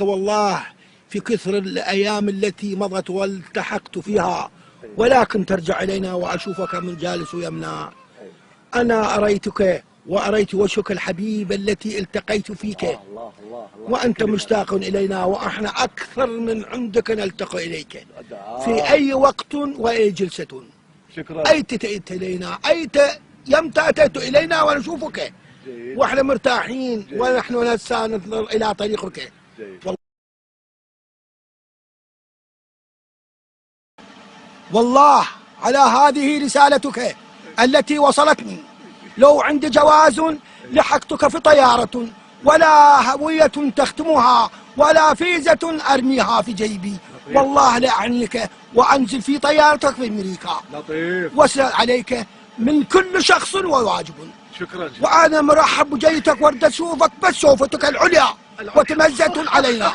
أحبك والله في كثر الأيام التي مضت والتحقت فيها، ولكن ترجع إلينا وأشوفك من جالس يمنى. أنا أريتك وأريت وجهك الحبيب التي التقيت فيك، وأنت مشتاق إلينا، وإحنا أكثر من عندك نلتقي إليك في أي وقت وأي جلسة. شكرا. أي تأتي إلينا، يمتى أتيت إلينا ونشوفك وإحنا مرتاحين ونحن ننظر إلى طريقك. والله على هذه رسالتك التي وصلتني. لو عندي جواز لحقتك في طيارة، ولا هوية تختمها، ولا فيزة أرميها في جيبي، والله لا أعنيك وأنزل في طيارتك في أمريكا. لطيف. واسأل عليك من كل شخص وواجب. شكرا. وأنا مرحب بجيتك وارد أشوفك، بس شوفتك العليا وتمزة علينا.